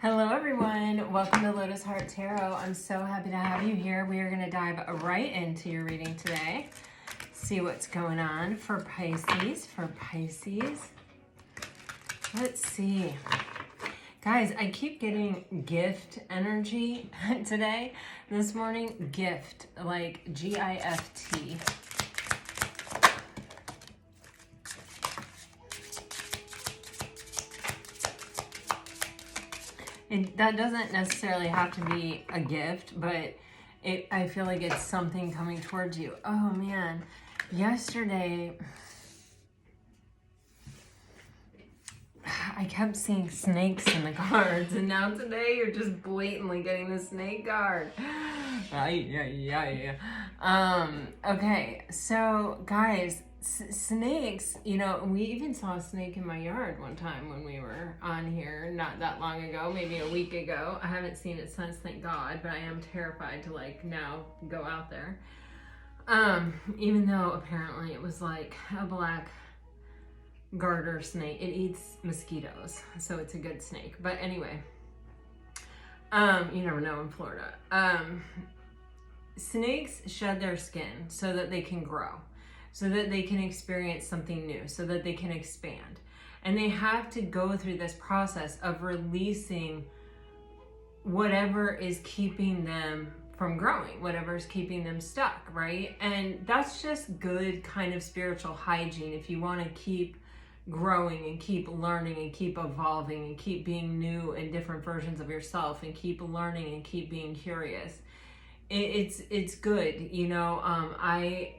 Hello everyone, welcome to Lotus Heart Tarot. I'm so happy to have you here. We are going to dive right into your reading today. See what's going on for Pisces. Let's see. Guys, I keep getting gift energy today. This morning, gift, like G-I-F-T. That doesn't necessarily have to be a gift, but I feel like it's something coming towards you. Oh man, yesterday I kept seeing snakes in the cards, and now today you're just blatantly getting the snake card. Okay, so guys, snakes, you know, we even saw a snake in my yard one time when we were on here not that long ago, maybe a week ago. I haven't seen it since, thank God, but I am terrified to like now go out there. Even though apparently it was like a black garter snake. It eats mosquitoes, so it's a good snake. But anyway, you never know in Florida. Snakes shed their skin so that they can grow, so that they can experience something new, so that they can expand. And they have to go through this process of releasing whatever is keeping them from growing, whatever is keeping them stuck, right? And that's just good kind of spiritual hygiene if you want to keep growing and keep learning and keep evolving and keep being new and different versions of yourself and keep learning and keep being curious. It's good, you know. I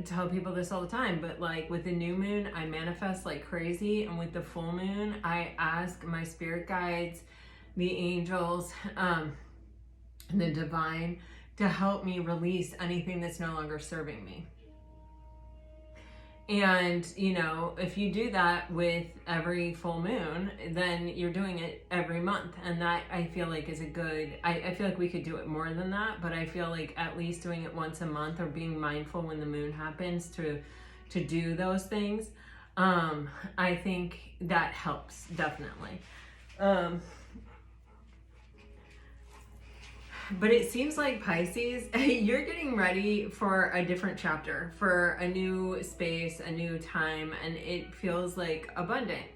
tell people this all the time, but like with the new moon, I manifest like crazy, and with the full moon, I ask my spirit guides, the angels, the divine, to help me release anything that's no longer serving me. And, you know, if you do that with every full moon, then you're doing it every month. And that, I feel like, is a good, I feel like we could do it more than that, but I feel like at least doing it once a month or being mindful when the moon happens to do those things, I think that helps, definitely. But it seems like Pisces, you're getting ready for a different chapter, for a new space, a new time, and it feels like abundant.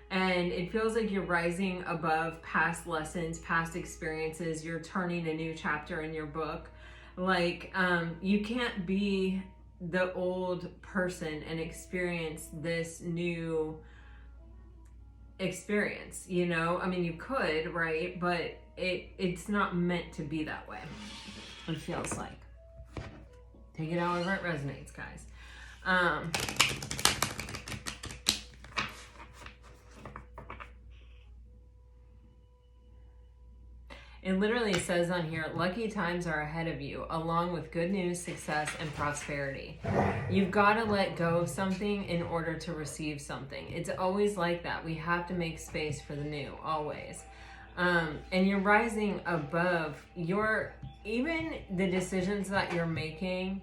And it feels like you're rising above past lessons, past experiences. You're turning a new chapter in your book. Like, you can't be the old person and experience this new experience, you know? I mean, you could, right? But it's not meant to be that way, it feels like. Take it however it resonates, guys. It literally says on here, lucky times are ahead of you, along with good news, success, and prosperity. You've got to let go of something in order to receive something. It's always like that. We have to make space for the new, always. And you're rising above even the decisions that you're making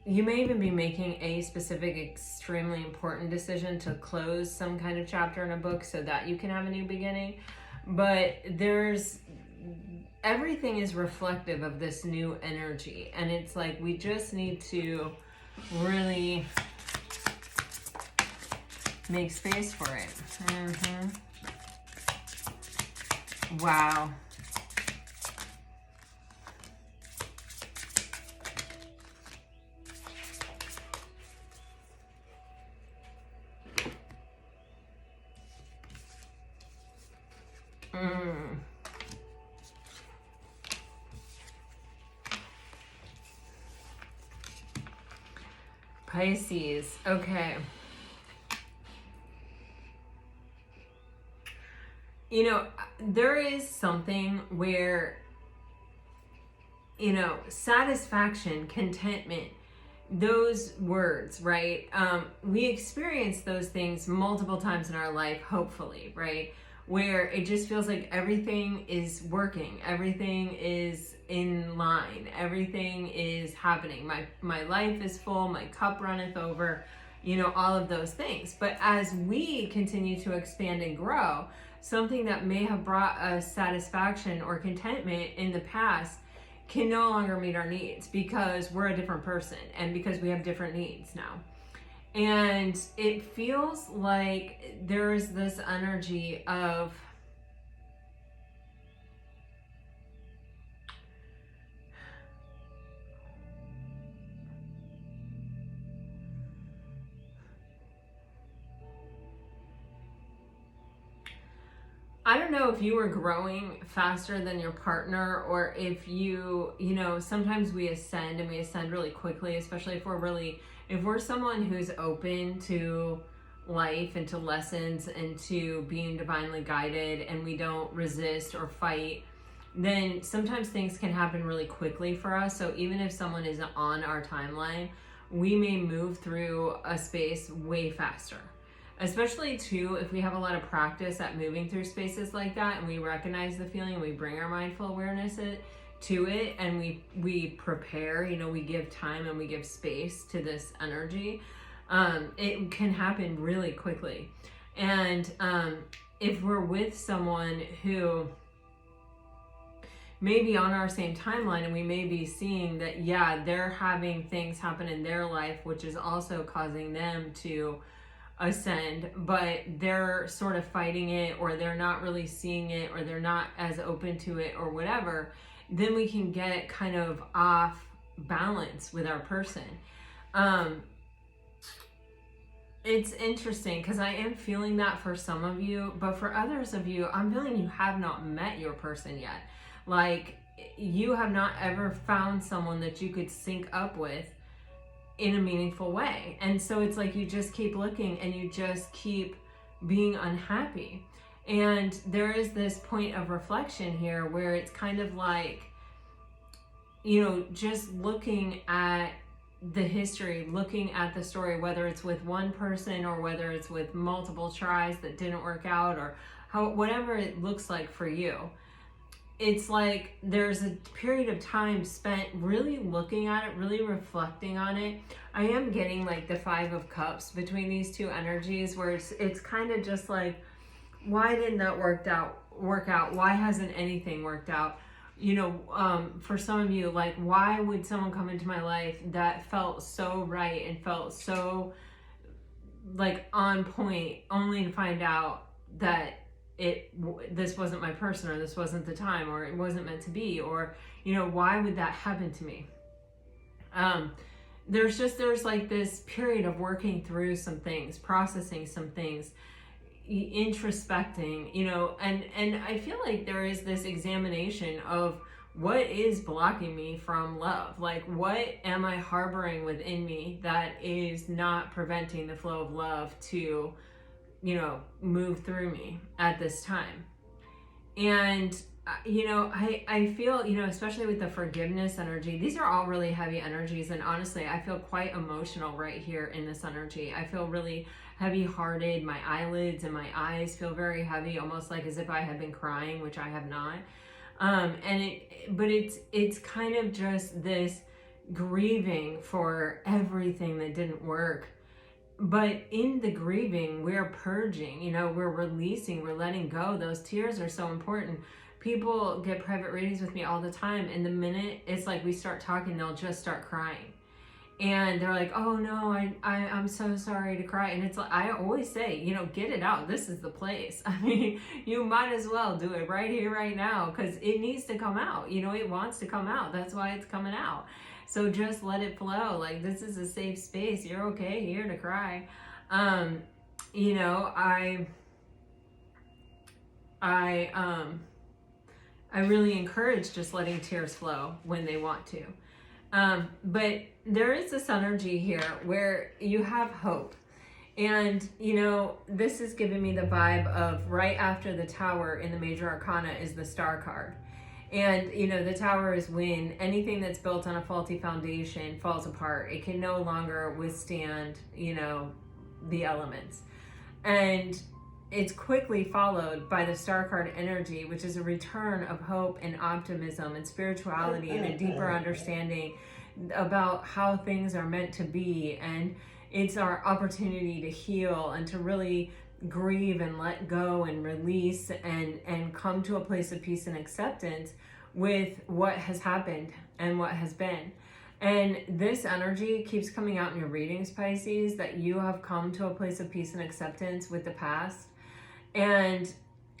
you may even be making a specific, extremely important decision to close some kind of chapter in a book so that you can have a new beginning. But everything is reflective of this new energy. And it's like, we just need to really make space for it. Wow. Pisces, okay. You know, there is something where, you know, satisfaction, contentment, those words, right? We experience those things multiple times in our life, hopefully, right? Where it just feels like everything is working, everything is in line, everything is happening. My life is full, my cup runneth over, you know, all of those things. But as we continue to expand and grow, something that may have brought us satisfaction or contentment in the past can no longer meet our needs because we're a different person and because we have different needs now. And it feels like there's this energy of I don't know if you were growing faster than your partner, or if you know, sometimes we ascend and we ascend really quickly, especially if we're someone who's open to life and to lessons and to being divinely guided, and we don't resist or fight, then sometimes things can happen really quickly for us. So even if someone isn't on our timeline, we may move through a space way faster. Especially too, if we have a lot of practice at moving through spaces like that, and we recognize the feeling and we bring our mindful awareness to it, and we prepare, you know, we give time and we give space to this energy, it can happen really quickly. And if we're with someone who may be on our same timeline, and we may be seeing that, yeah, they're having things happen in their life, which is also causing them to ascend, but they're sort of fighting it, or they're not really seeing it, or they're not as open to it, or whatever, then we can get kind of off balance with our person. It's interesting because I am feeling that for some of you, but for others of you, I'm feeling you have not met your person yet. Like, you have not ever found someone that you could sync up with in a meaningful way. And so it's like you just keep looking and you just keep being unhappy. And there is this point of reflection here where it's kind of like, you know, just looking at the history, looking at the story, whether it's with one person or whether it's with multiple tries that didn't work out, or whatever it looks like for you. It's like there's a period of time spent really looking at it, really reflecting on it. I am getting like the 5 of Cups between these two energies, where it's kind of just like, why didn't that work out? Why hasn't anything worked out? You know, for some of you, like, why would someone come into my life that felt so right and felt so like on point, only to find out that this wasn't my person, or this wasn't the time, or it wasn't meant to be, or, you know, why would that happen to me? There's like this period of working through some things, processing some things, introspecting, you know, and I feel like there is this examination of what is blocking me from love. Like, what am I harboring within me that is not preventing the flow of love to, you know, move through me at this time? And, you know, I feel, you know, especially with the forgiveness energy, these are all really heavy energies. And honestly, I feel quite emotional right here in this energy. I feel really heavy-hearted. My eyelids and my eyes feel very heavy, almost like as if I had been crying, which I have not. But it's kind of just this grieving for everything that didn't work. But in the grieving, we're purging, you know, we're releasing, we're letting go. Those tears are so important. People get private readings with me all the time, and the minute it's like we start talking, they'll just start crying. And they're like, oh no, I'm so sorry to cry. And it's like, I always say, you know, get it out. This is the place. I mean, you might as well do it right here, right now, because it needs to come out. You know, it wants to come out. That's why it's coming out. So just let it flow. Like, this is a safe space. You're okay here to cry. You know, I really encourage just letting tears flow when they want to. But there is this energy here where you have hope. And, you know, this is giving me the vibe of right after the Tower in the Major Arcana is the Star card. And, you know, the Tower is when anything that's built on a faulty foundation falls apart. It can no longer withstand, you know, the elements. And it's quickly followed by the Star card energy, which is a return of hope and optimism and spirituality and a deeper understanding about how things are meant to be. And it's our opportunity to heal and to really, grieve and let go and release and come to a place of peace and acceptance with what has happened and what has been. And this energy keeps coming out in your readings, Pisces, that you have come to a place of peace and acceptance with the past. And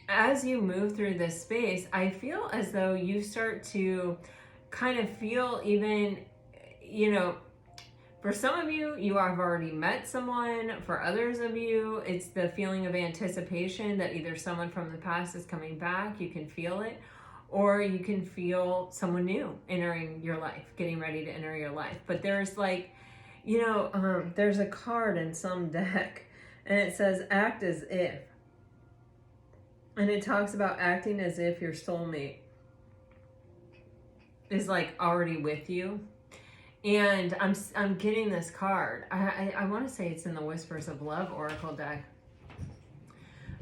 as you move through this space, I feel as though you start to kind of feel even, you know, for some of you, you have already met someone. For others of you, it's the feeling of anticipation that either someone from the past is coming back, you can feel it, or you can feel someone new entering your life, getting ready to enter your life. But there's like, you know, there's a card in some deck and it says act as if. And it talks about acting as if your soulmate is like already with you. And I'm getting this card. I want to say it's in the Whispers of Love Oracle deck.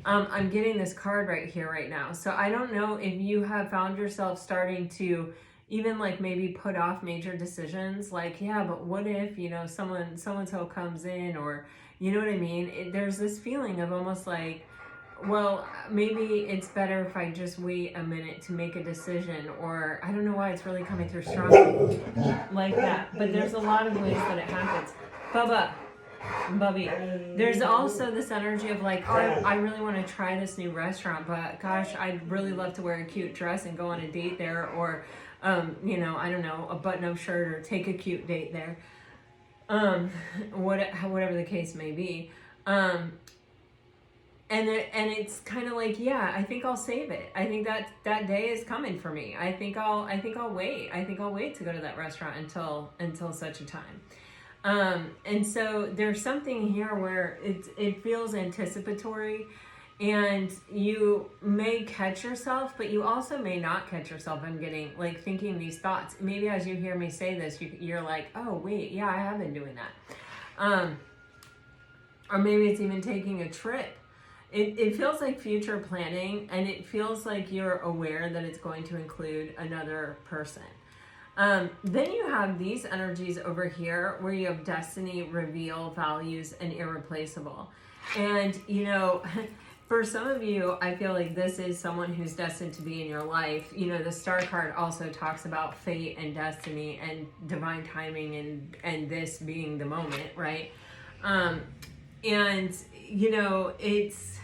I'm getting this card right here, right now. So I don't know if you have found yourself starting to even like maybe put off major decisions. Like, yeah, but what if, you know, so-and-so comes in, or, you know what I mean? There's this feeling of almost like, well, maybe it's better if I just wait a minute to make a decision, or I don't know why it's really coming through strongly like that. But there's a lot of ways that it happens. Bubby. There's also this energy of like, oh, I really want to try this new restaurant, but gosh, I'd really love to wear a cute dress and go on a date there, or, you know, I don't know, a button-up shirt, or take a cute date there. Whatever the case may be. And it's kind of like, yeah, I think I'll save it. I think that day is coming for me. I think I'll wait. I think I'll wait to go to that restaurant until such a time. And so there's something here where it feels anticipatory, and you may catch yourself, but you also may not catch yourself. I'm getting like thinking these thoughts. Maybe as you hear me say this, you're like, oh wait, yeah, I have been doing that. Or maybe it's even taking a trip. It feels like future planning, and it feels like you're aware that it's going to include another person. Then you have these energies over here where you have destiny, reveal, values, and irreplaceable. And, you know, for some of you, I feel like this is someone who's destined to be in your life. You know, the star card also talks about fate and destiny and divine timing and this being the moment, right? And, you know, it's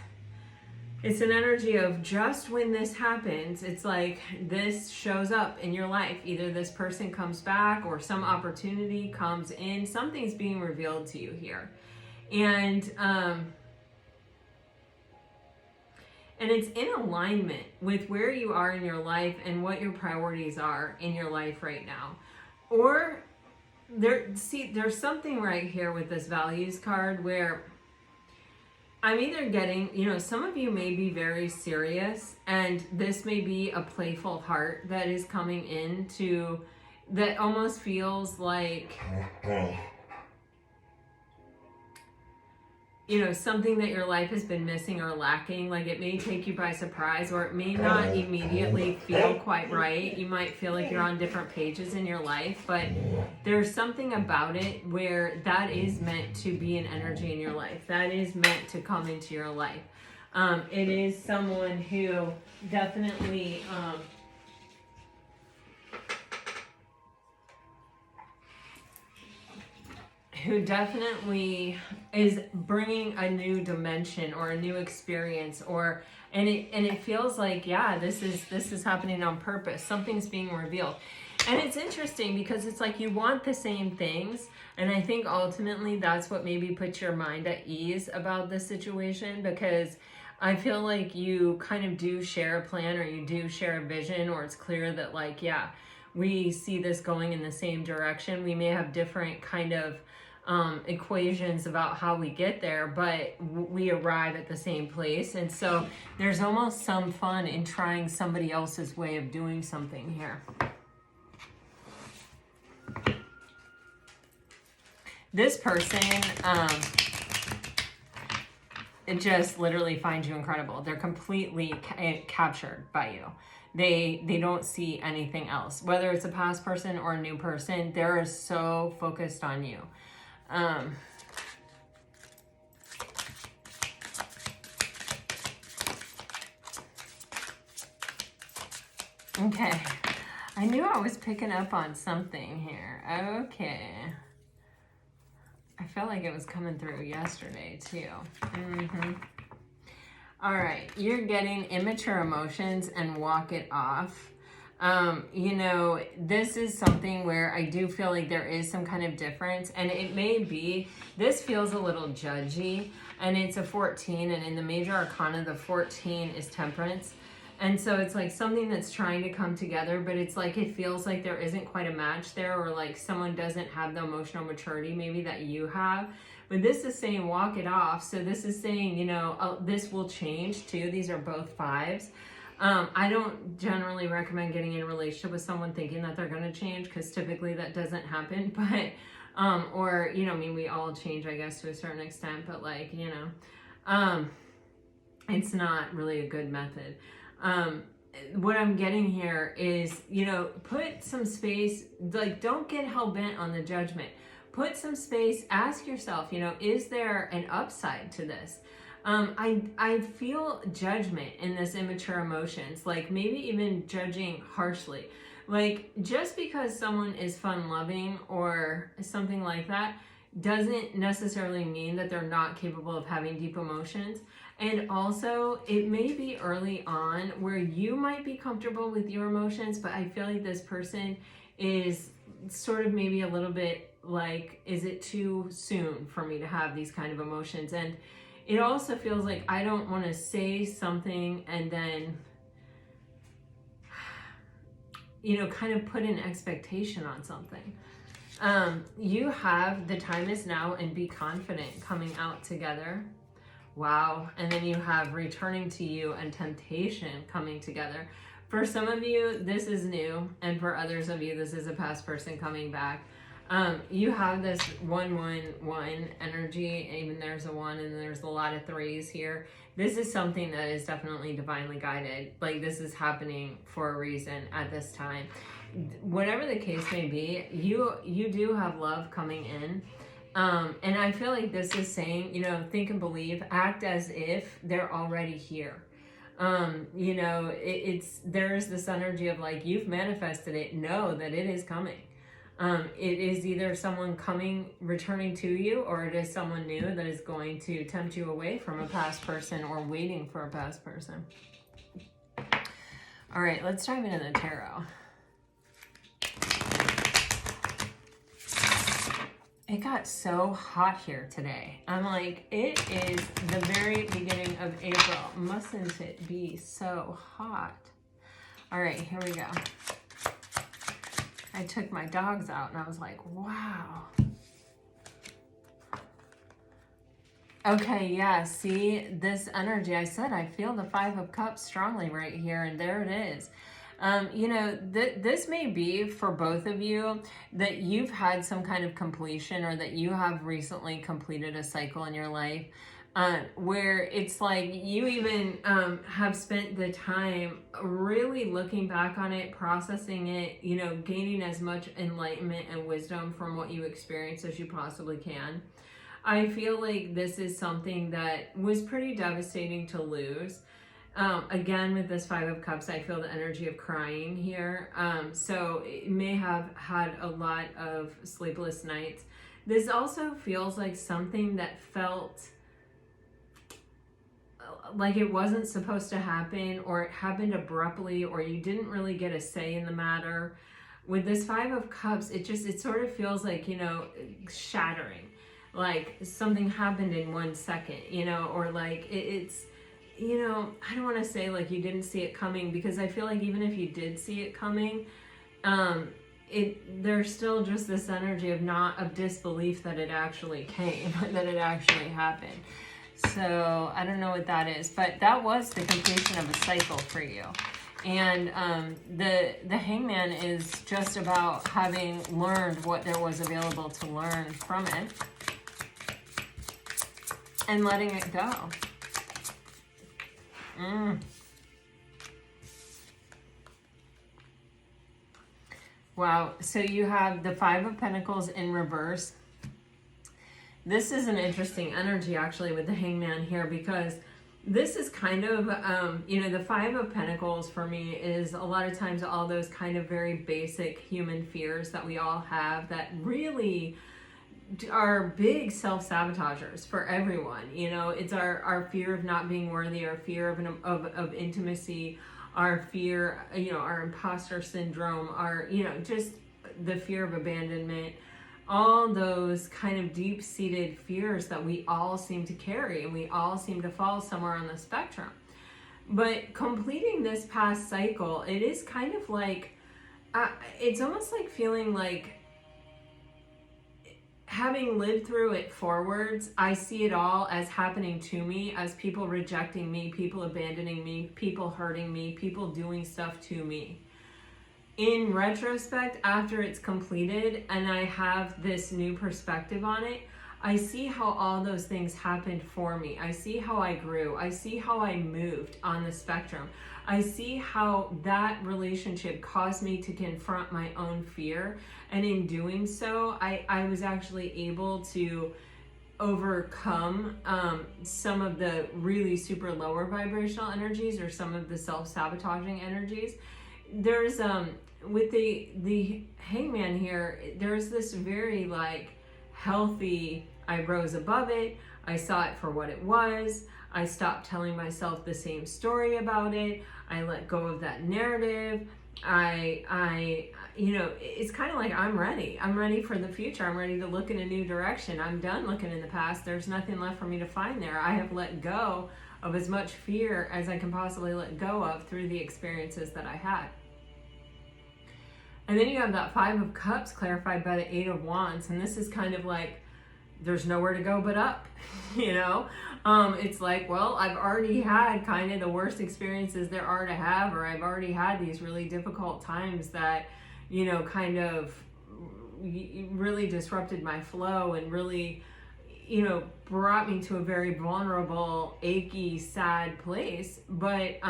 an energy of just when this happens, it's like this shows up in your life. Either this person comes back or some opportunity comes in. Something's being revealed to you here. And it's in alignment with where you are in your life and what your priorities are in your life right now. Or there's something right here with this values card where I'm either getting, you know, some of you may be very serious, and this may be a playful heart that is coming into, that almost feels like, you know, something that your life has been missing or lacking. Like it may take you by surprise, or it may not immediately feel quite right. You might feel like you're on different pages in your life, but there's something about it where that is meant to be an energy in your life. That is meant to come into your life. It is someone who definitely, is bringing a new dimension or a new experience, and it feels like, yeah, this is happening on purpose. Something's being revealed. And it's interesting because it's like you want the same things, and I think ultimately that's what maybe puts your mind at ease about this situation, because I feel like you kind of do share a plan, or you do share a vision, or it's clear that like, yeah, we see this going in the same direction. We may have different kind of equations about how we get there, but we arrive at the same place. And so there's almost some fun in trying somebody else's way of doing something here. This person, it just literally finds you incredible. They're completely captured by you. They don't see anything else. Whether it's a past person or a new person, they're so focused on you. Okay. I knew I was picking up on something here. Okay. I felt like it was coming through yesterday too. All right. You're getting immature emotions and walk it off. You know, this is something where I do feel like there is some kind of difference, and it may be, this feels a little judgy, and it's a 14, and in the major arcana, the 14 is temperance. And so it's like something that's trying to come together, but it's like it feels like there isn't quite a match there, or like someone doesn't have the emotional maturity maybe that you have. But this is saying walk it off. So this is saying, you know, this will change too. These are both fives. I don't generally recommend getting in a relationship with someone thinking that they're going to change, because typically that doesn't happen. But, or, you know, I mean, we all change, I guess, to a certain extent, but like, you know, it's not really a good method. What I'm getting here is, you know, put some space, like don't get hell bent on the judgment. Put some space, ask yourself, you know, is there an upside to this? I feel judgment in this immature emotions, like maybe even judging harshly. Like just because someone is fun loving or something like that doesn't necessarily mean that they're not capable of having deep emotions. And also, it may be early on where you might be comfortable with your emotions, but I feel like this person is sort of maybe a little bit like, is it too soon for me to have these kind of emotions? And it also feels like I don't want to say something and then, you know, kind of put an expectation on something. You have the time is now and be confident coming out together. Wow. And then you have returning to you and temptation coming together. For some of you, this is new. And for others of you, this is a past person coming back. You have this 1-1-1 energy. Even there's a 1 and there's a lot of 3s here. This is something that is definitely divinely guided. Like this is happening for a reason at this time. Whatever the case may be, you do have love coming in. And I feel like this is saying, you know, think and believe, act as if they're already here. You know, there's this energy of like, you've manifested it, know that it is coming. It is either someone returning to you, or it is someone new that is going to tempt you away from a past person or waiting for a past person. All right, let's dive into the tarot. It got so hot here today. I'm like, it is the very beginning of April. Mustn't it be so hot? All right, here we go. I took my dogs out and I was like, wow. Okay, yeah, see this energy. I said I feel the 5 of Cups strongly right here, and there it is. You know, this may be for both of you that you've had some kind of completion, or that you have recently completed a cycle in your life where it's like you even have spent the time really looking back on it, processing it, you know, gaining as much enlightenment and wisdom from what you experience as you possibly can. I feel like this is something that was pretty devastating to lose. Again, with this 5 of Cups, I feel the energy of crying here. So it may have had a lot of sleepless nights. This also feels like something that felt like it wasn't supposed to happen, or it happened abruptly, or you didn't really get a say in the matter. With this 5 of Cups, it sort of feels like, you know, shattering. Like something happened in 1 second, you know, or like it's, you know, I don't want to say like you didn't see it coming, because I feel like even if you did see it coming, there's still just this energy of disbelief that it actually came, that it actually happened. So I don't know what that is, but that was the completion of a cycle for you. And the Hangman is just about having learned what there was available to learn from it and letting it go. Wow, so you have the 5 of Pentacles in reverse. This is an interesting energy actually with the Hangman here, because This is kind of, the Five of Pentacles for me is a lot of times all those kind of very basic human fears that we all have that really are big self-sabotagers for everyone. It's our fear of not being worthy, our fear of intimacy, our fear, our imposter syndrome, our, just the fear of abandonment, all those kind of deep-seated fears that we all seem to carry, and we all seem to fall somewhere on the spectrum. But completing this past cycle, it is kind of like, it's almost like feeling like, having lived through it forwards, I see it all as happening to me, as people rejecting me, people abandoning me, people hurting me, people doing stuff to me. In retrospect, after it's completed and I have this new perspective on it, I see how all those things happened for me. I see how I grew. I see how I moved on the spectrum. I see how that relationship caused me to confront my own fear. And in doing so, I was actually able to overcome some of the really super lower vibrational energies, or some of the self-sabotaging energies. There's with the Hangman here, there's this very like healthy, I rose above it, I saw it for what it was, I stopped telling myself the same story about it, I let go of that narrative, it's kind of like I'm ready for the future, I'm ready to look in a new direction, I'm done looking in the past, there's nothing left for me to find there, I have let go of as much fear as I can possibly let go of through the experiences that I had. And then you have that Five of Cups clarified by the Eight of Wands. And this is kind of like, there's nowhere to go but up, It's like, well, I've already had kind of the worst experiences there are to have, or I've already had these really difficult times that, kind of really disrupted my flow and really, brought me to a very vulnerable, achy, sad place. But,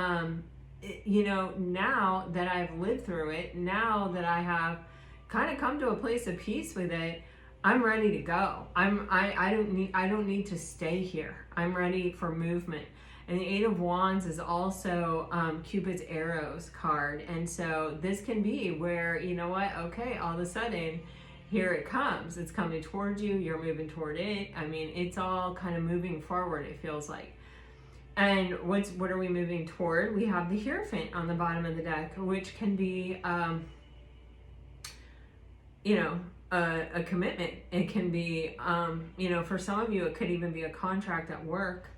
now that I've lived through it, now that I have kind of come to a place of peace with it, I'm ready to go. I don't need to stay here. I'm ready for movement. And the Eight of Wands is also Cupid's arrows card. And so this can be where, okay, all of a sudden, here it comes. It's coming towards you. You're moving toward it. I mean, it's all kind of moving forward, it feels like. And what are we moving toward? We have the Hierophant on the bottom of the deck, which can be, a commitment. It can be, for some of you, it could even be a contract at work.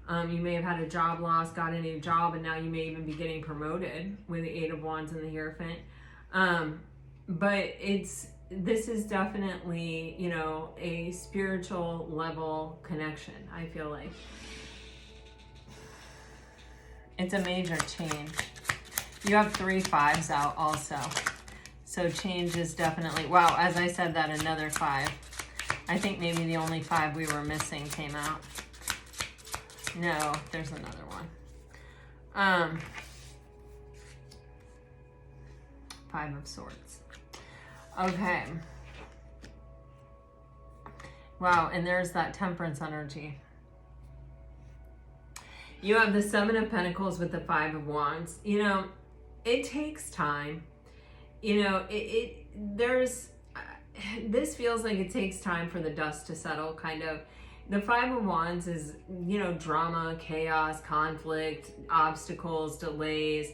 You may have had a job loss, got a new job, and now you may even be getting promoted with the Eight of Wands and the Hierophant. But this is definitely, a spiritual level connection, I feel like. It's a major change. You have 3 5s out also. So change is definitely, wow, as I said that, another 5. I think maybe the only 5 we were missing came out. No, there's another one. 5 of Swords. Okay. Wow, and there's that Temperance energy. You have the Seven of Pentacles with the Five of Wands. It takes time. This feels like it takes time for the dust to settle, kind of. The Five of Wands is, drama, chaos, conflict, obstacles, delays,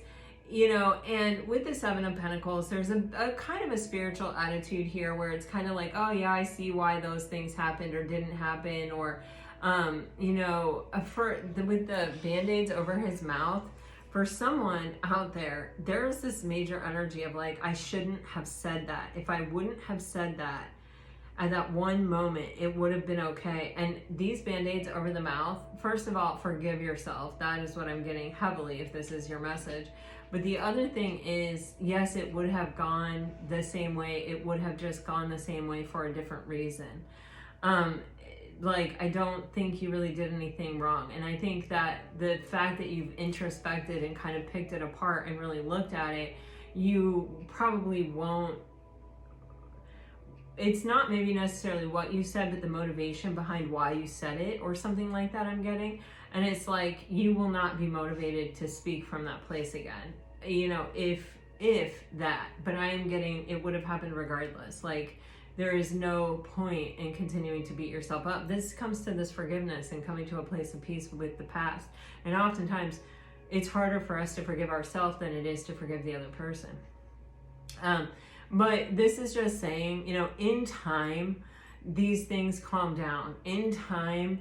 and with the Seven of Pentacles, there's a kind of a spiritual attitude here where it's kind of like, oh yeah, I see why those things happened or didn't happen, or with the Band-Aids over his mouth, for someone out there, there's this major energy of like, I shouldn't have said that. If I wouldn't have said that at that one moment, it would have been okay. And these Band-Aids over the mouth, first of all, forgive yourself. That is what I'm getting heavily if this is your message. But the other thing is, yes, it would have gone the same way. It would have just gone the same way for a different reason. I don't think you really did anything wrong. And I think that the fact that you've introspected and kind of picked it apart and really looked at it, you probably won't, it's not maybe necessarily what you said, but the motivation behind why you said it or something like that I'm getting. And it's like, you will not be motivated to speak from that place again. You know, if that, but I am getting, it would have happened regardless. Like, there is no point in continuing to beat yourself up. This comes to this forgiveness and coming to a place of peace with the past. And oftentimes it's harder for us to forgive ourselves than it is to forgive the other person. But this is just saying, you know, in time, these things calm down. In time,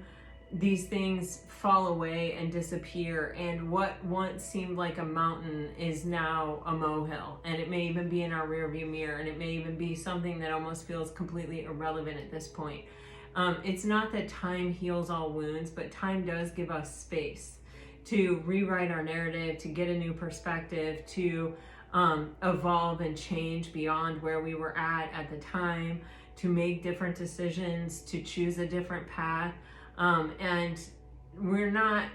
these things fall away and disappear, and what once seemed like a mountain is now a molehill, and it may even be in our rearview mirror, and it may even be something that almost feels completely irrelevant at this point. It's not that time heals all wounds, but time does give us space to rewrite our narrative, to get a new perspective, to evolve and change beyond where we were at the time, to make different decisions, to choose a different path. And we're not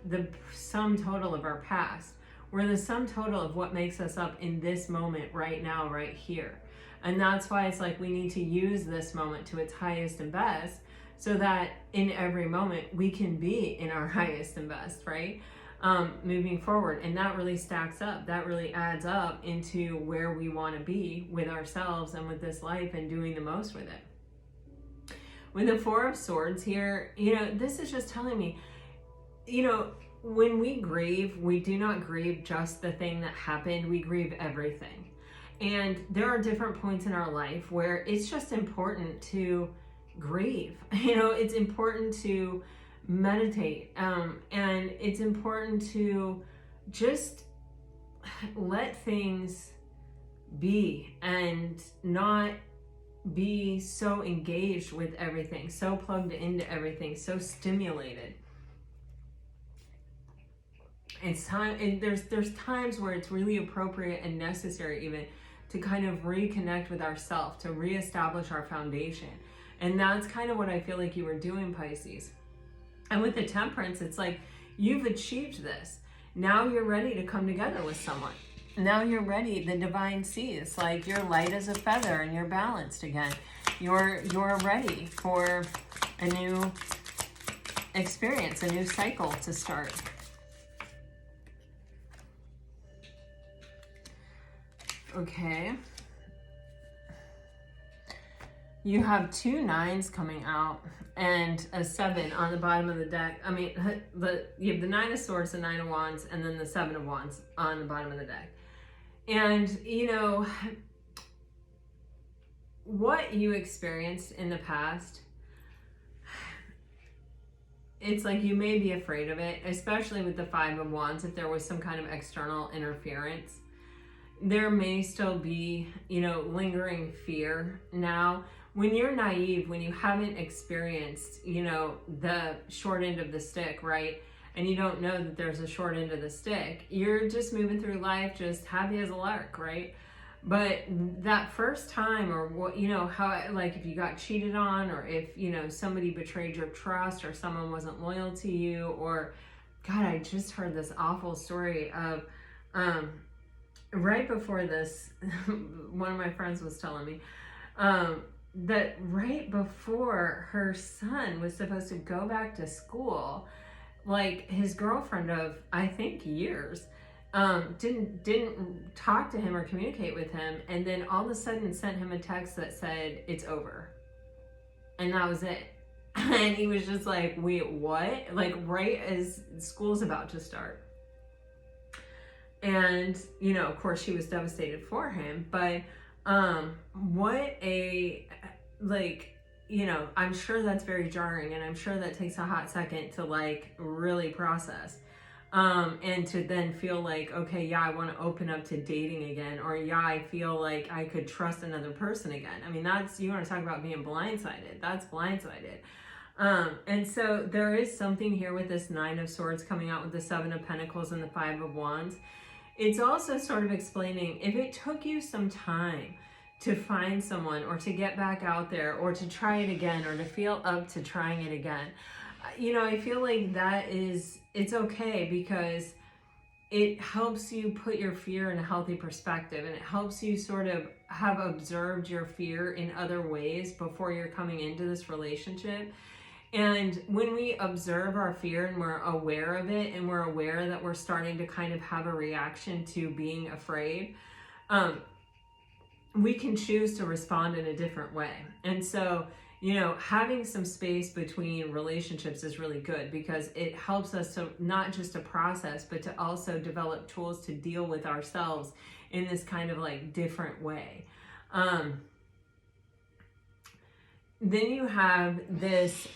the sum total of our past. We're the sum total of what makes us up in this moment, right now, right here. And that's why it's like, we need to use this moment to its highest and best, so that in every moment we can be in our highest and best, right? Moving forward. And that really stacks up. That really adds up into where we want to be with ourselves and with this life, and doing the most with it. With the Four of Swords here, you know, this is just telling me, you know, when we grieve, we do not grieve just the thing that happened, we grieve everything. And there are different points in our life where it's just important to grieve. You know, it's important to meditate, and it's important to just let things be and not be so engaged with everything, so plugged into everything, so stimulated. It's time, and there's times where it's really appropriate and necessary even to kind of reconnect with ourselves, to reestablish our foundation. And that's kind of what I feel like you were doing, Pisces. And with the Temperance, it's like, you've achieved this. Now you're ready to come together with someone. Now you're ready. The divine sees, like, you're light as a feather and you're balanced again. You're ready for a new experience, a new cycle to start. Okay. You have 2 9s coming out and a 7 on the bottom of the deck. I mean, you have the 9 of Swords, the 9 of Wands, and then the 7 of Wands on the bottom of the deck. And, you know, what you experienced in the past, it's like you may be afraid of it, especially with the 5 of Wands, if there was some kind of external interference. There may still be, you know, lingering fear. Now, when you're naive, when you haven't experienced, you know, the short end of the stick, right? And you don't know that there's a short end of the stick, you're just moving through life just happy as a lark, right? But that first time, or what, you know, how, like, if you got cheated on, or if, you know, somebody betrayed your trust, or someone wasn't loyal to you, or, God, I just heard this awful story of, right before this, one of my friends was telling me, that right before her son was supposed to go back to school, like, his girlfriend of, I think, years, didn't talk to him or communicate with him, and then all of a sudden sent him a text that said, "It's over." And that was it. And he was just like, wait, what? Like, right as school's about to start. And, you know, of course, she was devastated for him, but what a, like, you know, I'm sure that's very jarring, and I'm sure that takes a hot second to, like, really process, and to then feel like, okay, yeah, I want to open up to dating again, or yeah, I feel like I could trust another person again. I mean, that's, you want to talk about being blindsided, that's blindsided. And so there is something here with this 9 of Swords coming out with the 7 of Pentacles and the 5 of Wands. It's also sort of explaining, if it took you some time to find someone, or to get back out there, or to try it again, or to feel up to trying it again, you know, I feel like that is, it's okay, because it helps you put your fear in a healthy perspective, and it helps you sort of have observed your fear in other ways before you're coming into this relationship. And when we observe our fear and we're aware of it, and we're aware that we're starting to kind of have a reaction to being afraid, we can choose to respond in a different way. And so, you know, having some space between relationships is really good, because it helps us to not just to process, but to also develop tools to deal with ourselves in this kind of like different way. Then you have this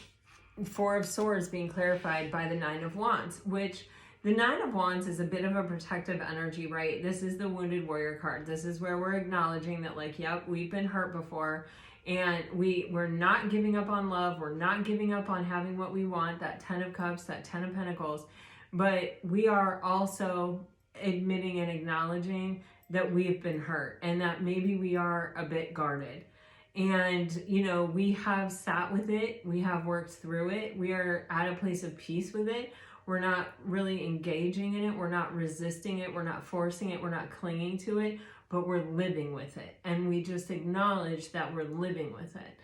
Four of Swords being clarified by the Nine of Wands, which the Nine of Wands is a bit of a protective energy, right? This is the Wounded Warrior card. This is where we're acknowledging that, like, yep, we've been hurt before, and we're not giving up on love. We're not giving up on having what we want, that 10 of Cups, that 10 of Pentacles. But we are also admitting and acknowledging that we've been hurt, and that maybe we are a bit guarded. And, you know, we have sat with it. We have worked through it. We are at a place of peace with it. We're not really engaging in it. We're not resisting it. We're not forcing it. We're not clinging to it, but we're living with it. And we just acknowledge that we're living with it.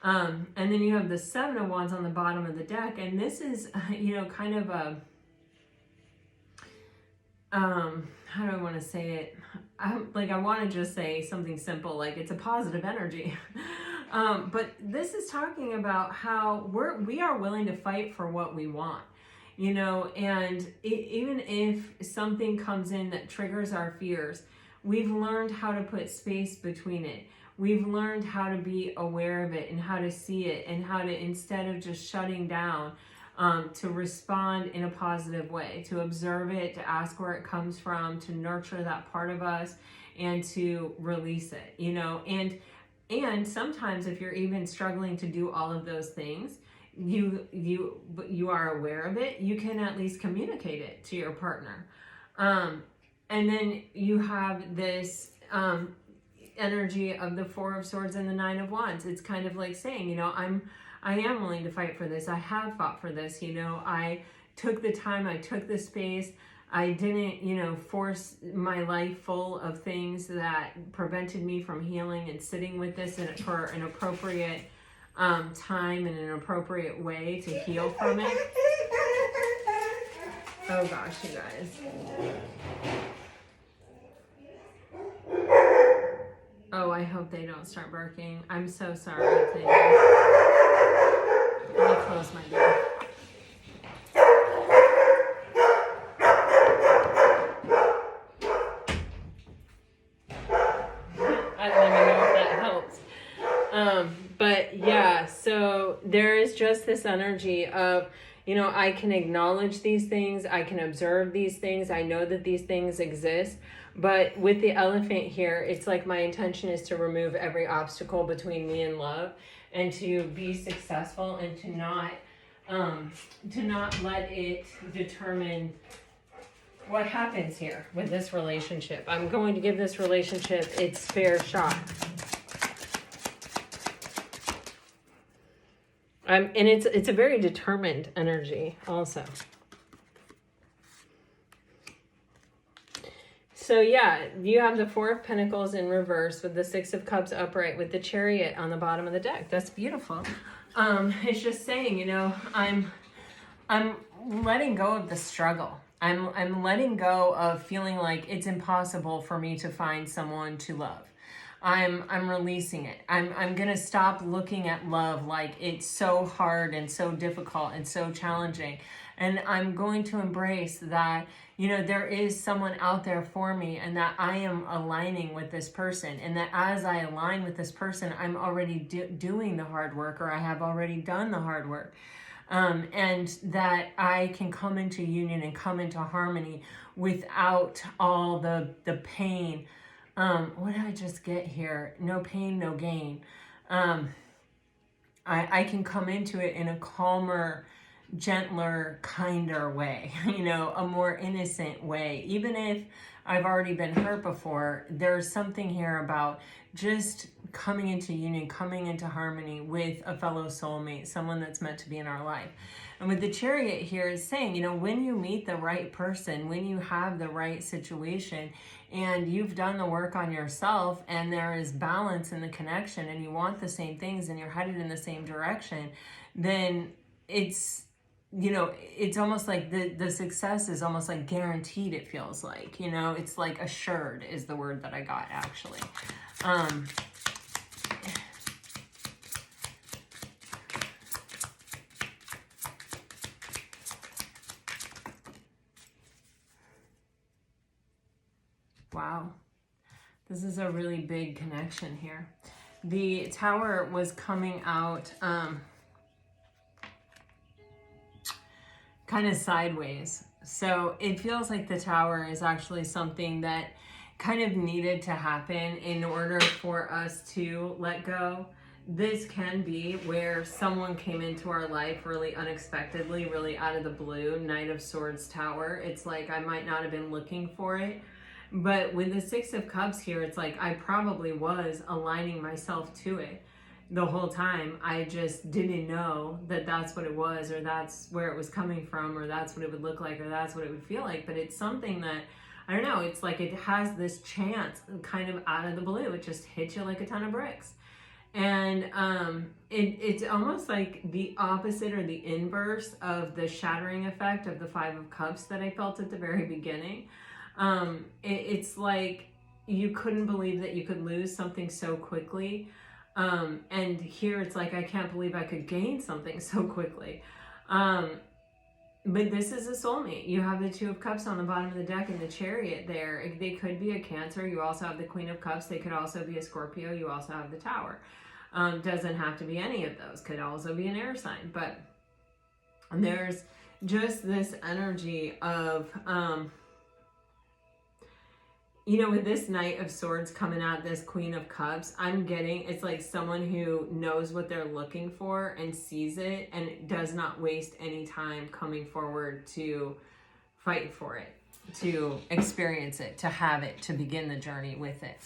And then you have the Seven of Wands on the bottom of the deck. And this is, you know, kind of a, how do I want to say it? I want to just say something simple, like it's a positive energy. But this is talking about how we are willing to fight for what we want, you know, and even if something comes in that triggers our fears, we've learned how to put space between it. We've learned how to be aware of it and how to see it, and how to, instead of just shutting down, to respond in a positive way, to observe it, to ask where it comes from, to nurture that part of us, and to release it, you know. And sometimes if you're even struggling to do all of those things, you are aware of it, you can at least communicate it to your partner. And then you have this energy of the Four of Swords and the Nine of Wands. It's kind of like saying, you know, I am willing to fight for this. I have fought for this. You know, I took the time, I took the space. I didn't, you know, force my life full of things that prevented me from healing and sitting with this for an appropriate time and an appropriate way to heal from it. Oh gosh, you guys. Oh, I hope they don't start barking. I'm so sorry. Let me close my door. Let me know if that helps. But yeah, so there is just this energy of, you know, I can acknowledge these things. I can observe these things. I know that these things exist. But with the elephant here, it's like my intention is to remove every obstacle between me and love, and to be successful, and to not let it determine what happens here with this relationship. I'm going to give this relationship its fair shot. And it's a very determined energy also. So yeah, you have the Four of Pentacles in reverse with the Six of Cups upright with the Chariot on the bottom of the deck. That's beautiful. It's just saying, you know, I'm letting go of the struggle. I'm letting go of feeling like it's impossible for me to find someone to love. I'm releasing it. I'm gonna stop looking at love like it's so hard and so difficult and so challenging. And I'm going to embrace that, you know, there is someone out there for me, and that I am aligning with this person, and that as I align with this person, I'm already doing the hard work, or I have already done the hard work. And that I can come into union and come into harmony without all the pain. What did I just get here? No pain, no gain. I can come into it in a calmer, gentler, kinder way, you know, a more innocent way. Even if I've already been hurt before, there's something here about just coming into union, coming into harmony with a fellow soulmate, someone that's meant to be in our life. And with the Chariot here is saying, you know, when you meet the right person, when you have the right situation, and you've done the work on yourself, and there is balance in the connection, and you want the same things, and you're headed in the same direction, then it's, you know, it's almost like the success is almost like guaranteed, it feels like, you know, it's like assured is the word that I got actually. Wow. This is a really big connection here. The Tower was coming out kind of sideways. So it feels like the Tower is actually something that kind of needed to happen in order for us to let go. This can be where someone came into our life really unexpectedly, really out of the blue. Knight of Swords, Tower. It's like I might not have been looking for it. But with the Six of Cups here, it's like I probably was aligning myself to it the whole time. I just didn't know that that's what it was, or that's where it was coming from, or that's what it would look like, or that's what it would feel like. But it's something that, I don't know, it's like it has this chance kind of out of the blue. It just hits you like a ton of bricks. And it's almost like the opposite or the inverse of the shattering effect of the Five of Cups that I felt at the very beginning. It's like you couldn't believe that you could lose something so quickly. And here it's like, I can't believe I could gain something so quickly. But this is a soulmate. You have the Two of Cups on the bottom of the deck and the Chariot there. They could be a Cancer. You also have the Queen of Cups. They could also be a Scorpio. You also have the Tower. Doesn't have to be any of those. Could also be an air sign. But there's just this energy of... you know, with this Knight of Swords coming out, this Queen of Cups, I'm getting, it's like someone who knows what they're looking for and sees it and does not waste any time coming forward to fight for it, to experience it, to have it, to begin the journey with it.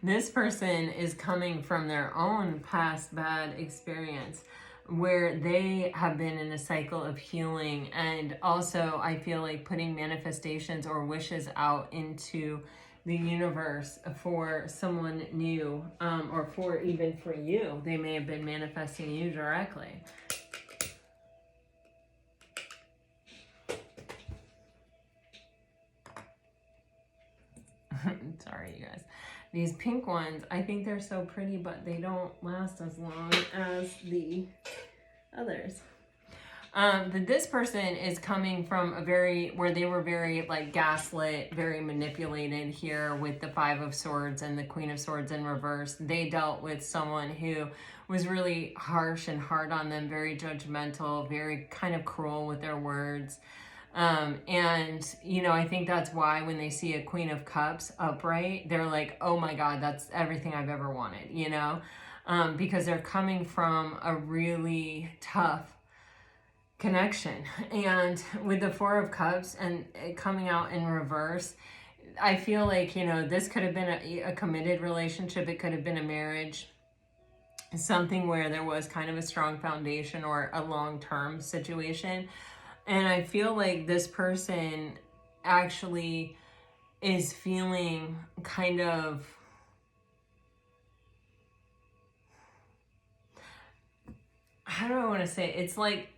This person is coming from their own past bad experience where they have been in a cycle of healing, and also I feel like putting manifestations or wishes out into the universe for someone new, or for even for you. They may have been manifesting you directly. Sorry, you guys. These pink ones, I think they're so pretty, but they don't last as long as the others. This person is coming from a where they were very like gaslit, very manipulated here with the Five of Swords and the Queen of Swords in reverse. They dealt with someone who was really harsh and hard on them, very judgmental, very kind of cruel with their words. And, you know, I think that's why when they see a Queen of Cups upright, they're like, oh my God, that's everything I've ever wanted, you know, because they're coming from a really tough connection. And with the Four of Cups and it coming out in reverse, I feel like, you know, this could have been a committed relationship. It could have been a marriage, something where there was kind of a strong foundation or a long-term situation. And I feel like this person actually is feeling kind of, how do I want to say it? It's like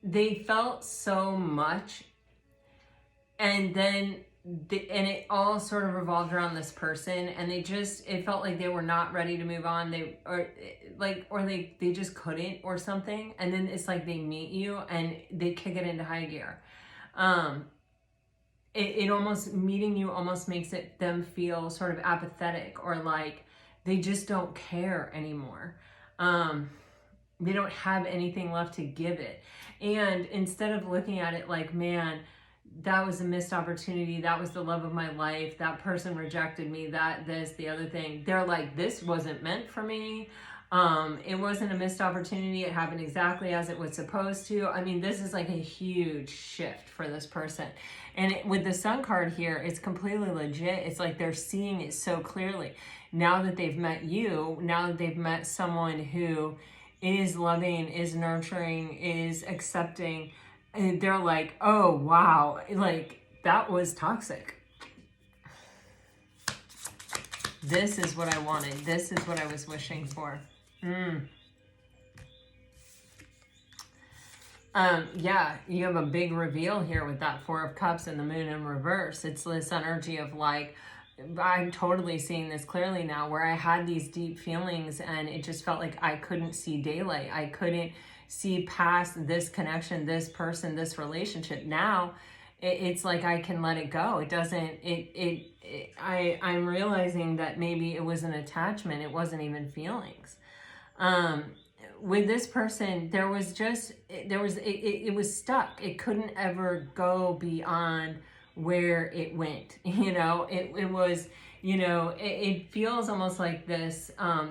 they felt so much, and then and it all sort of revolved around this person, and it felt like they were not ready to move on. They just couldn't or something. And then it's like they meet you and they kick it into high gear. It almost, meeting you almost makes them feel sort of apathetic, or like they just don't care anymore. They don't have anything left to give it. And instead of looking at it like, man, that was a missed opportunity, that was the love of my life, that person rejected me, this, the other thing, they're like, this wasn't meant for me. It wasn't a missed opportunity. It happened exactly as it was supposed to. I mean, this is like a huge shift for this person. And with the Sun card here, it's completely legit. It's like they're seeing it so clearly. Now that they've met you, now that they've met someone who is loving, is nurturing, is accepting, and they're like, oh, wow, like that was toxic. This is what I wanted. This is what I was wishing for. Yeah, you have a big reveal here with that Four of Cups and the Moon in reverse. It's this energy of like, I'm totally seeing this clearly now, where I had these deep feelings and it just felt like I couldn't see daylight. I couldn't see past this connection, this person, this relationship. Now it's like I can let it go. It doesn't, I'm realizing that maybe it was an attachment. It wasn't even feelings. With this person, it was stuck. It couldn't ever go beyond where it went. It was, it feels almost like this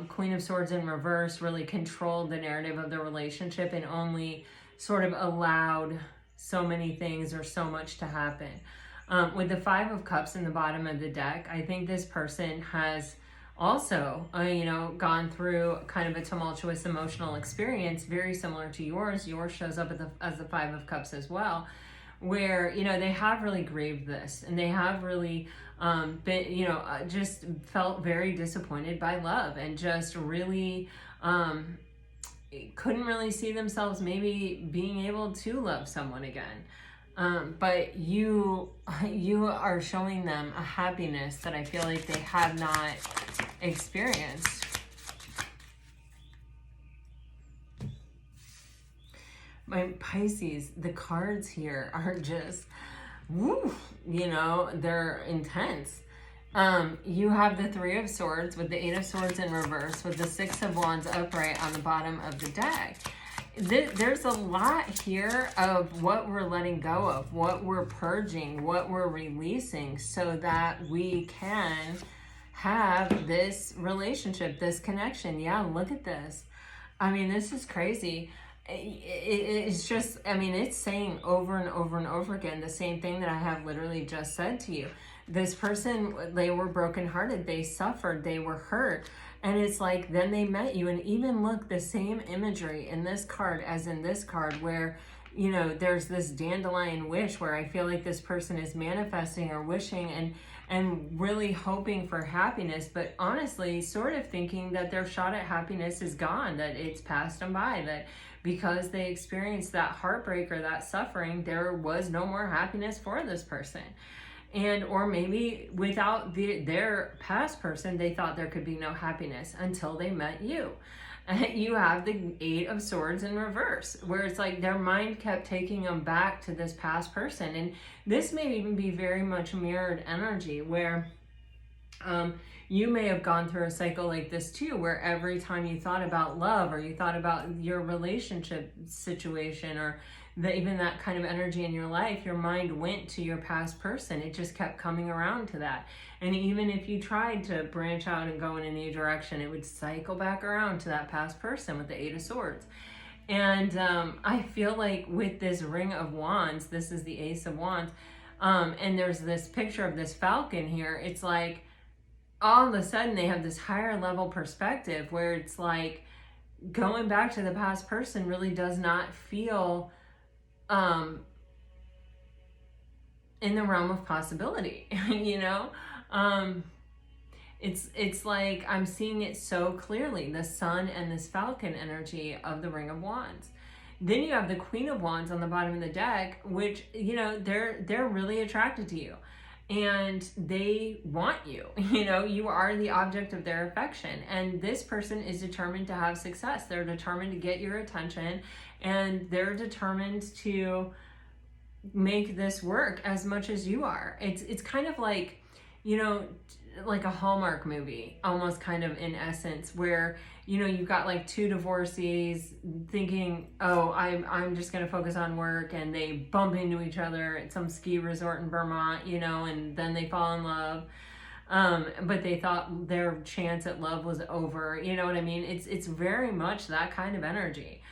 Queen of Swords in reverse really controlled the narrative of the relationship and only sort of allowed so many things or so much to happen. With the Five of Cups in the bottom of the deck, I think this person has also, gone through kind of a tumultuous emotional experience, very similar to yours. Yours shows up as the Five of Cups as well, where, they have really grieved this, and they have really been, just felt very disappointed by love, and just really couldn't really see themselves maybe being able to love someone again. But you are showing them a happiness that I feel like they have not experienced. My Pisces, the cards here are just, woo, they're intense. You have the Three of Swords with the Eight of Swords in reverse, with the Six of Wands upright on the bottom of the deck. There's a lot here of what we're letting go of, what we're purging, what we're releasing, so that we can have this relationship, this connection. Yeah, look at this. I mean, this is crazy. It's just, it's saying over and over and over again the same thing that I have literally just said to you. This person, they were brokenhearted, they suffered, they were hurt. And it's like, then they met you. And even look, the same imagery in this card as in this card, where, there's this dandelion wish, where I feel like this person is manifesting or wishing and really hoping for happiness, but honestly sort of thinking that their shot at happiness is gone, that it's passed them by, that because they experienced that heartbreak or that suffering, there was no more happiness for this person. And or maybe without their past person, they thought there could be no happiness until they met you. You have the Eight of Swords in reverse, where it's like their mind kept taking them back to this past person. And this may even be very much mirrored energy, where you may have gone through a cycle like this too, where every time you thought about love, or you thought about your relationship situation, or even that kind of energy in your life, your mind went to your past person. It just kept coming around to that. And even if you tried to branch out and go in a new direction, it would cycle back around to that past person with the Eight of Swords. And I feel like with this Ring of Wands, this is the Ace of Wands, and there's this picture of this falcon here. It's like all of a sudden they have this higher level perspective, where it's like going back to the past person really does not feel in the realm of possibility. It's like I'm seeing it so clearly, the Sun and this falcon energy of the Ring of Wands. Then you have the Queen of Wands on the bottom of the deck, which, they're really attracted to you and they want you. You are the object of their affection, and this person is determined to have success. They're determined to get your attention, and they're determined to make this work as much as you are. It's kind of like, like a Hallmark movie, almost, kind of, in essence, where, you've got like two divorcees thinking, oh, I'm just going to focus on work, and they bump into each other at some ski resort in Vermont, and then they fall in love. But they thought their chance at love was over. You know what I mean? It's very much that kind of energy.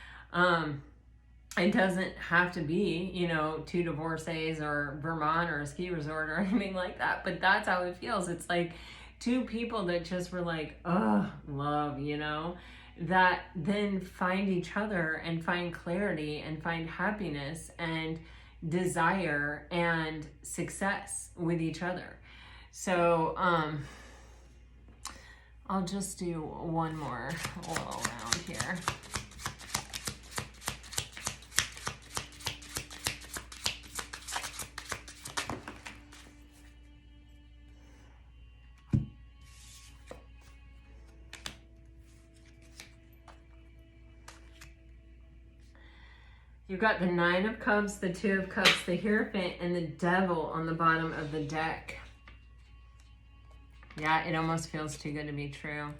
It doesn't have to be, two divorcees or Vermont or a ski resort or anything like that, but that's how it feels. It's like two people that just were like, oh, love, that then find each other and find clarity and find happiness and desire and success with each other. So, I'll just do one more little round here. You've got the Nine of Cups, the Two of Cups, the Hierophant, and the Devil on the bottom of the deck. Yeah, it almost feels too good to be true.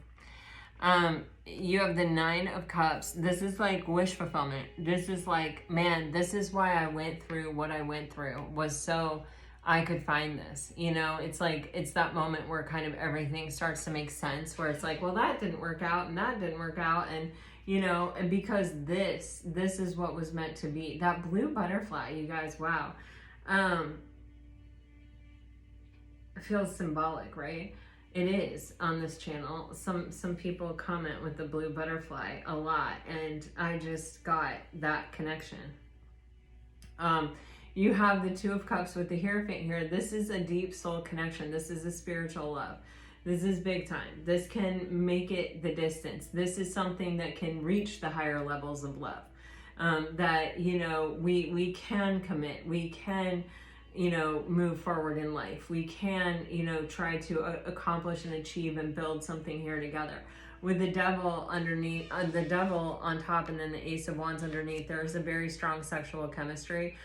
You have the Nine of Cups. This is like wish fulfillment. This is like, man, this is why I went through what I went through, was so I could find this. You know, it's like, it's that moment where kind of everything starts to make sense, where it's like, well, that didn't work out and that didn't work out. And you know, and because this is what was meant to be. That blue butterfly, you guys, wow. It feels symbolic, right? It is on this channel. Some people comment with the blue butterfly a lot, and I just got that connection. You have the Two of Cups with the Hierophant here. This is a deep soul connection. This is a spiritual love. This is big time. This can make it the distance. This is something that can reach the higher levels of love. That, you know, we can commit. We can, you know, move forward in life. We can, you know, try to accomplish and achieve and build something here together. With the Devil underneath, the Devil on top, and then the Ace of Wands underneath, there is a very strong sexual chemistry.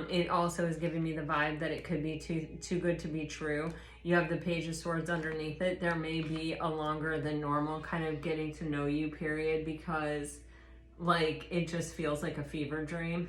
It also is giving me the vibe that it could be too good to be true. You have the Page of Swords underneath it. There may be a longer than normal kind of getting to know you period, because like it just feels like a fever dream.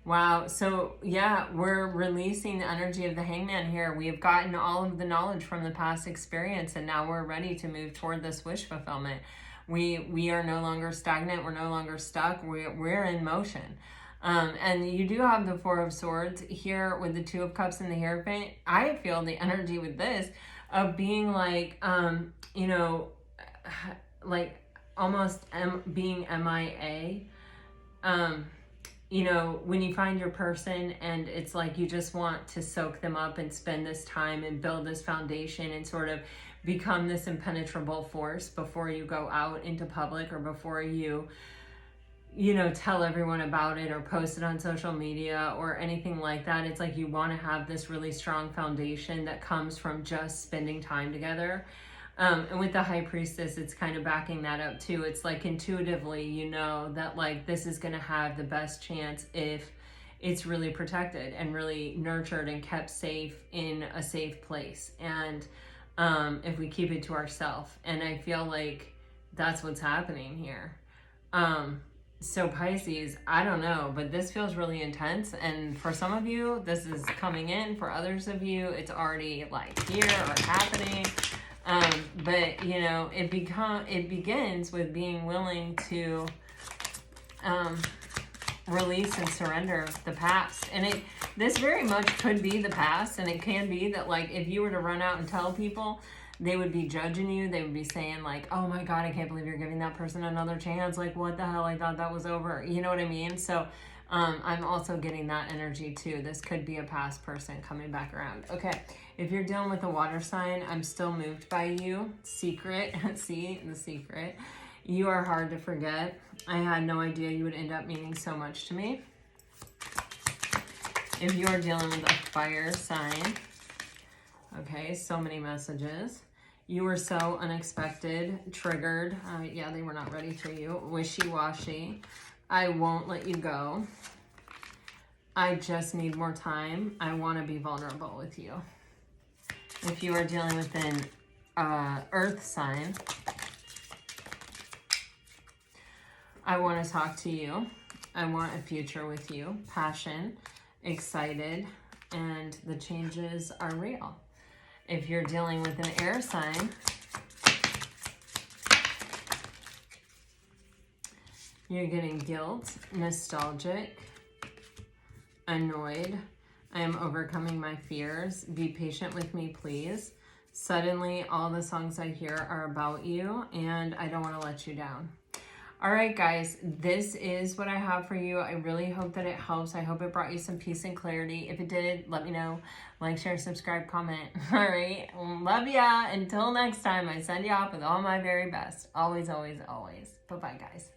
Wow, so yeah, we're releasing the energy of the Hangman here. We have gotten all of the knowledge from the past experience, and now we're ready to move toward this wish fulfillment. We are no longer stagnant. We're no longer stuck. We're in motion. And you do have the Four of Swords here with the Two of Cups and the Hierophant. I feel the energy with this of being like, you know, like almost being MIA. You know, when you find your person and it's like you just want to soak them up and spend this time and build this foundation and sort of become this impenetrable force before you go out into public, or before you know, tell everyone about it or post it on social media or anything like that. It's like you want to have this really strong foundation that comes from just spending time together. And with the High Priestess, it's kind of backing that up too. It's like intuitively, you know, that like this is going to have the best chance if it's really protected and really nurtured and kept safe in a safe place. And if we keep it to ourselves. And I feel like that's what's happening here. So Pisces, I don't know, but this feels really intense. And for some of you, this is coming in. For others of you, it's already like here or happening. But you know, it begins with being willing to release and surrender the past. And this very much could be the past, and it can be that like if you were to run out and tell people, they would be judging you. They would be saying like, oh my God, I can't believe you're giving that person another chance. Like, what the hell? I thought that was over. You know what I mean? So I'm also getting that energy too. This could be a past person coming back around. Okay. If you're dealing with a water sign, I'm still moved by you. Secret. See, the secret. You are hard to forget. I had no idea you would end up meaning so much to me. If you're dealing with a fire sign, okay, so many messages. You were so unexpected, triggered. Yeah, they were not ready for you. Wishy-washy. I won't let you go. I just need more time. I want to be vulnerable with you. If you are dealing with an earth sign, I want to talk to you. I want a future with you. Passion, excited, and the changes are real. If you're dealing with an air sign, you're getting guilt, nostalgic, annoyed. I am overcoming my fears. Be patient with me, please. Suddenly, all the songs I hear are about you, and I don't want to let you down. All right, guys, this is what I have for you. I really hope that it helps. I hope it brought you some peace and clarity. If it did, let me know. Like, share, subscribe, comment. All right. Love ya. Until next time, I send you off with all my very best. Always, always, always. Bye-bye, guys.